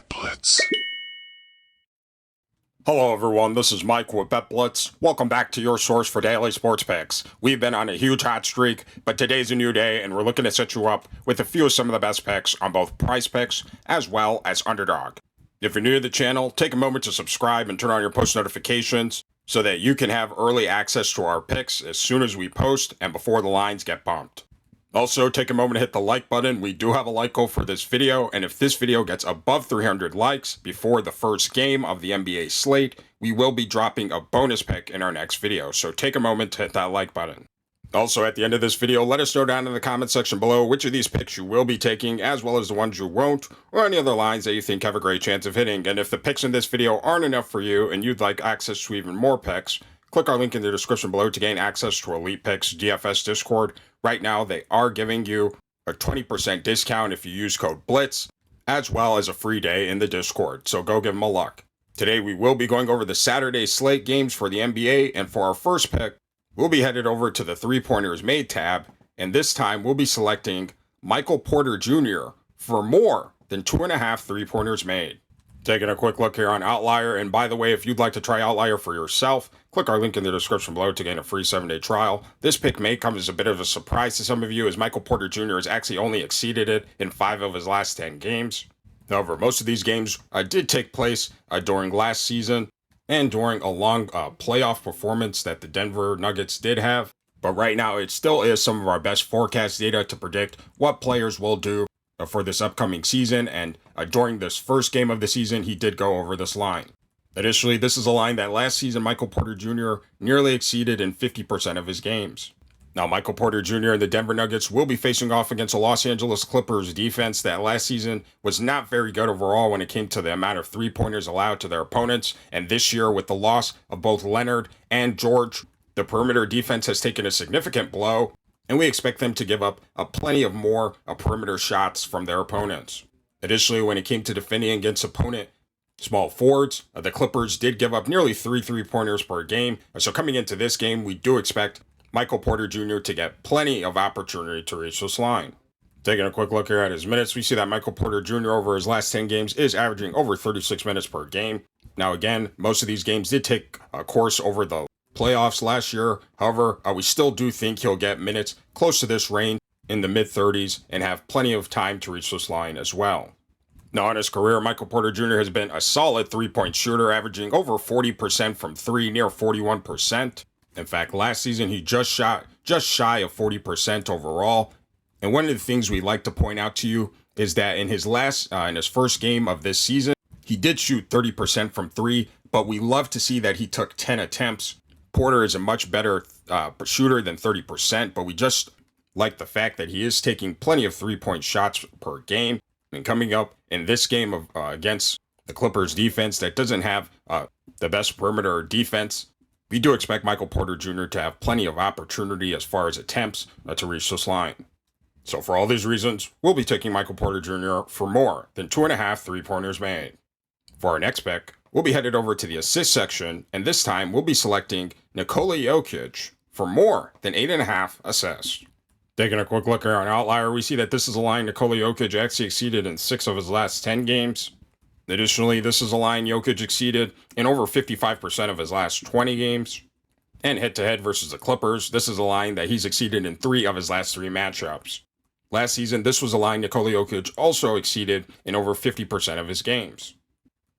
BetBlitz. Hello everyone, this is Mike with BetBlitz. Welcome back to your source for daily sports picks. We've been on a huge hot streak, but today's a new day and we're looking to set you up with a few of some of the best picks on both PrizePicks as well as Underdog. If you're new to the channel, take a moment to subscribe and turn on your post notifications so that you can have early access to our picks as soon as we post and before the lines get bumped. Also, take a moment to hit the like button. We do have a like goal for this video, and if this video gets above 300 likes before the first game of the NBA slate, we will be dropping a bonus pick in our next video, so take a moment to hit that like button. Also, at the end of this video, let us know down in the comment section below which of these picks you will be taking, as well as the ones you won't, or any other lines that you think have a great chance of hitting. And if the picks in this video aren't enough for you and you'd like access to even more picks, click our link in the description below to gain access to Elite Picks DFS Discord. Right now, they are giving you a 20% discount if you use code BLITZ, as well as a free day in the Discord, so go give them a look. Today, we will be going over the Saturday slate games for the NBA, and for our first pick, we'll be headed over to the three-pointers made tab, and this time we'll be selecting Michael Porter Jr. for more than 2.5 three-pointers made. Taking a quick look here on Outlier, and by the way, if you'd like to try Outlier for yourself, click our link in the description below to gain a free 7-day trial. This pick may come as a bit of a surprise to some of you, as Michael Porter Jr. has actually only exceeded it in 5 of his last 10 games. However, most of these games did take place during last season and during a long playoff performance that the Denver Nuggets did have. But right now, it still is some of our best forecast data to predict what players will do for this upcoming season, and during this first game of the season, he did go over this line. Additionally, this is a line that last season Michael Porter Jr. nearly exceeded in 50% of his games. Now, Michael Porter Jr. and the Denver Nuggets will be facing off against a Los Angeles Clippers defense that last season was not very good overall when it came to the amount of three-pointers allowed to their opponents, and this year, with the loss of both Leonard and George, the perimeter defense has taken a significant blow, and we expect them to give up plenty of more perimeter shots from their opponents. Additionally, when it came to defending against opponent small forwards, the Clippers did give up nearly 3 three-pointers per game. So coming into this game, we do expect Michael Porter Jr. to get plenty of opportunity to reach this line. Taking a quick look here at his minutes, we see that Michael Porter Jr. over his last 10 games is averaging over 36 minutes per game. Now again, most of these games did take a course over the playoffs last year. However, we still do think he'll get minutes close to this range in the mid-30s and have plenty of time to reach this line as well. Now, in his career, Michael Porter Jr. has been a solid three-point shooter, averaging over 40% from three, near 41%. In fact, last season, he just shot just shy of 40% overall. And one of the things we like to point out to you is that in his first game of this season, he did shoot 30% from three, but we love to see that he took 10 attempts. Porter is a much better shooter than 30%, but we just like the fact that he is taking plenty of three-point shots per game. And coming up in this game against the Clippers defense that doesn't have the best perimeter defense, we do expect Michael Porter Jr. to have plenty of opportunity as far as attempts to reach this line. So for all these reasons, we'll be taking Michael Porter Jr. for more than 2.5 three-pointers made. For our next pick, we'll be headed over to the assist section, and this time we'll be selecting Nikola Jokic for more than 8.5 assists. Taking a quick look here on Outlier, we see that this is a line Nikola Jokic actually exceeded in 6 of his last 10 games. Additionally, this is a line Jokic exceeded in over 55% of his last 20 games. And head-to-head versus the Clippers, this is a line that he's exceeded in 3 of his last 3 matchups. Last season, this was a line Nikola Jokic also exceeded in over 50% of his games.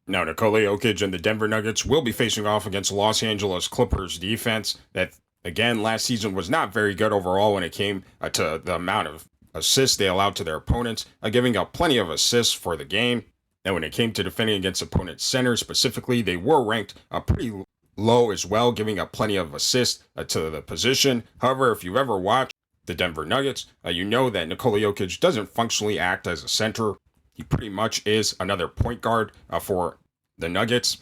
Now, Nikola Jokic and the Denver Nuggets will be facing off against the Los Angeles Clippers defense that, again, last season was not very good overall when it came to the amount of assists they allowed to their opponents, giving up plenty of assists for the game. And when it came to defending against opponent centers specifically, they were ranked pretty low as well, giving up plenty of assists to the position. However, if you've ever watched the Denver Nuggets, you know that Nikola Jokic doesn't functionally act as a center. He pretty much is another point guard for the Nuggets.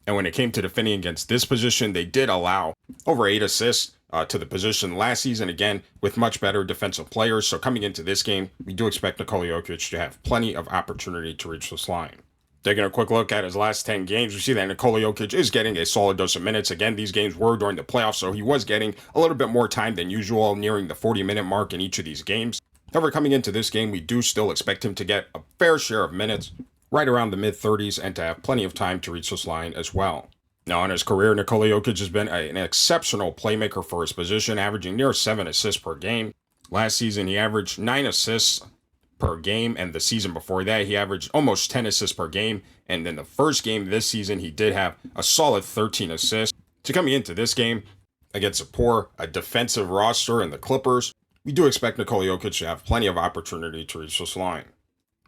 And when it came to defending against this position, they did allow over 8 assists to the position last season, again, with much better defensive players. So coming into this game, we do expect Nikola Jokic to have plenty of opportunity to reach this line. Taking a quick look at his last 10 games, we see that Nikola Jokic is getting a solid dose of minutes. Again, these games were during the playoffs, so he was getting a little bit more time than usual, nearing the 40-minute mark in each of these games. However, coming into this game, we do still expect him to get a fair share of minutes. right around the mid-30s and to have plenty of time to reach this line as well. Now, in his career, Nikola Jokic has been an exceptional playmaker for his position, averaging near 7 assists per game. Last season, he averaged 9 assists per game, and the season before that, he averaged almost 10 assists per game. And in the first game this season, he did have a solid 13 assists. So coming into this game, against a defensive roster in the Clippers, we do expect Nikola Jokic to have plenty of opportunity to reach this line.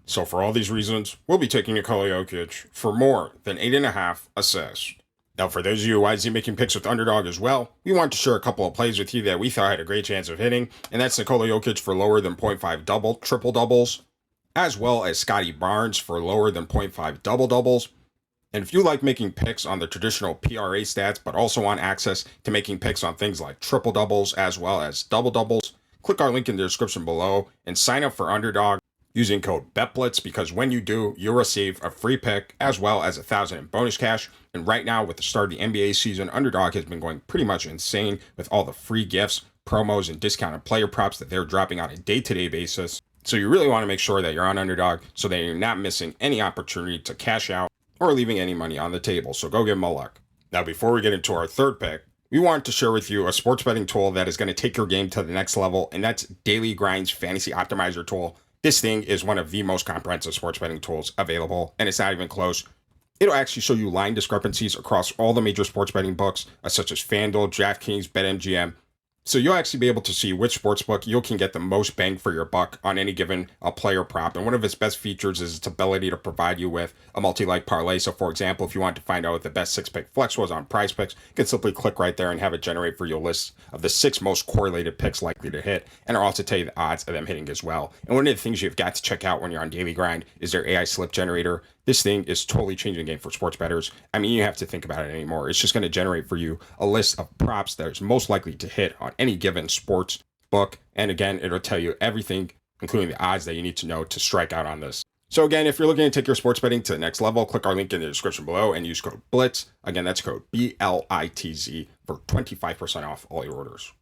So for all these reasons, we'll be taking Nikola Jokic for more than 8.5 assists. Now, for those of you who making picks with Underdog as well, we want to share a couple of plays with you that we thought had a great chance of hitting, and that's Nikola Jokic for lower than 0.5 triple doubles, as well as Scotty Barnes for lower than 0.5 double doubles. And if you like making picks on the traditional PRA stats, but also want access to making picks on things like triple doubles as well as double doubles, click our link in the description below and sign up for Underdog using code BETBLITZ, because when you do, you'll receive a free pick as well as 1,000 in bonus cash. And right now, with the start of the NBA season, Underdog has been going pretty much insane with all the free gifts, promos, and discounted player props that they're dropping on a day-to-day basis. So you really want to make sure that you're on Underdog so that you're not missing any opportunity to cash out or leaving any money on the table. So go give them a look. Now, before we get into our third pick, we want to share with you a sports betting tool that is going to take your game to the next level, and that's Daily Grind's Fantasy Optimizer tool. This thing is one of the most comprehensive sports betting tools available, and it's not even close. It'll actually show you line discrepancies across all the major sports betting books, such as FanDuel, DraftKings, BetMGM. So you'll actually be able to see which sportsbook you can get the most bang for your buck on any given player prop. And one of its best features is its ability to provide you with a multi-leg parlay. So for example, if you want to find out what the best 6-pick flex was on PrizePicks, you can simply click right there and have it generate for you a list of the 6 most correlated picks likely to hit. And it'll also tell you the odds of them hitting as well. And one of the things you've got to check out when you're on Daily Grind is their AI slip generator. This thing is totally changing the game for sports bettors. I mean, you have to think about it anymore. It's just going to generate for you a list of props that is most likely to hit on any given sports book. And again, it'll tell you everything, including the odds that you need to know to strike out on this. So again, if you're looking to take your sports betting to the next level, click our link in the description below and use code BLITZ. Again, that's code BLITZ for 25% off all your orders.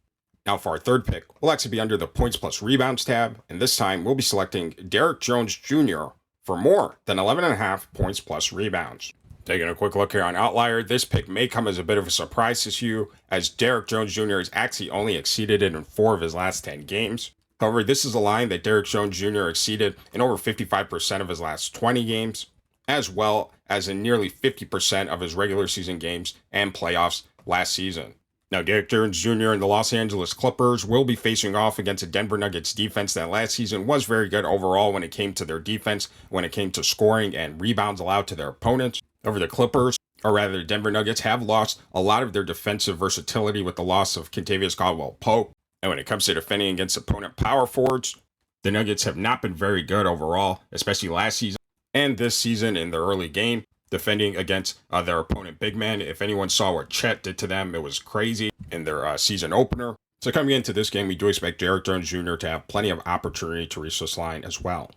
Now for our third pick, we'll actually be under the points plus rebounds tab. And this time we'll be selecting Derrick Jones Jr. for more than 11.5 points plus rebounds. Taking a quick look here on Outlier, this pick may come as a bit of a surprise to you, as Derrick Jones Jr. has actually only exceeded it in 4 of his last 10 games. However, this is a line that Derrick Jones Jr. exceeded in over 55% of his last 20 games, as well as in nearly 50% of his regular season games and playoffs last season. Now, Derrick Jones Jr. and the Los Angeles Clippers will be facing off against a Denver Nuggets defense that last season was very good overall when it came to their defense, when it came to scoring and rebounds allowed to their opponents. Over the Clippers, or rather the Denver Nuggets, have lost a lot of their defensive versatility with the loss of Kentavious Caldwell-Pope. And when it comes to defending against opponent power forwards, the Nuggets have not been very good overall, especially last season and this season in their early game, defending against their opponent big men. If anyone saw what Chet did to them, it was crazy in their season opener. So coming into this game, we do expect Derrick Jones Jr. to have plenty of opportunity to reach this line as well.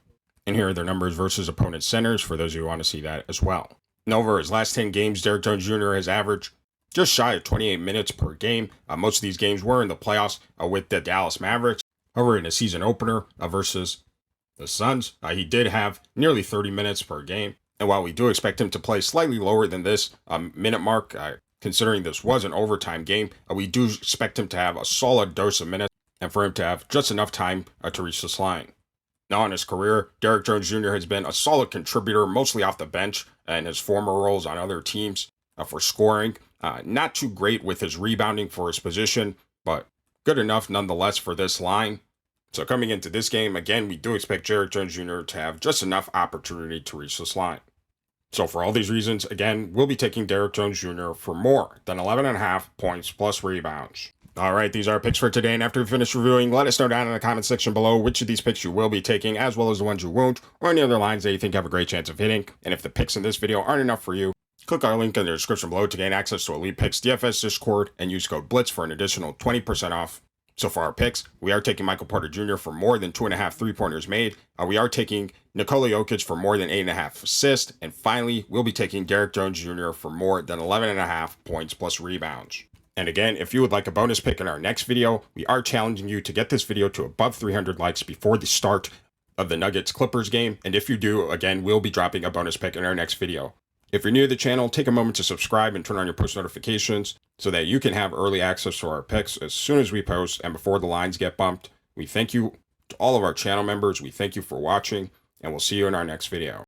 And here are their numbers versus opponent centers for those of you who want to see that as well. And over his last 10 games, Derrick Jones Jr. has averaged just shy of 28 minutes per game. Most of these games were in the playoffs with the Dallas Mavericks. However, in a season opener versus the Suns, he did have nearly 30 minutes per game. And while we do expect him to play slightly lower than this minute mark, considering this was an overtime game, we do expect him to have a solid dose of minutes and for him to have just enough time to reach this line. Now in his career, Derrick Jones Jr. has been a solid contributor, mostly off the bench and his former roles on other teams for scoring. Not too great with his rebounding for his position, but good enough nonetheless for this line. So coming into this game, again, we do expect Derrick Jones Jr. to have just enough opportunity to reach this line. So for all these reasons, again, we'll be taking Derrick Jones Jr. for more than 11.5 points plus rebounds. All right, these are our picks for today, and after we finish reviewing, let us know down in the comment section below which of these picks you will be taking, as well as the ones you won't, or any other lines that you think have a great chance of hitting. And if the picks in this video aren't enough for you, click our link in the description below to gain access to Elite Picks DFS Discord and use code BLITZ for an additional 20% off. So for our picks, we are taking Michael Porter Jr. for more than 2.5 3-pointers made. We are taking Nikola Jokic for more than 8.5 assists. And finally, we'll be taking Derrick Jones Jr. for more than 11.5 points plus rebounds. And again, if you would like a bonus pick in our next video, we are challenging you to get this video to above 300 likes before the start of the Nuggets-Clippers game, and if you do, again, we'll be dropping a bonus pick in our next video. If you're new to the channel, take a moment to subscribe and turn on your post notifications so that you can have early access to our picks as soon as we post and before the lines get bumped. We thank you to all of our channel members. We thank you for watching, and we'll see you in our next video.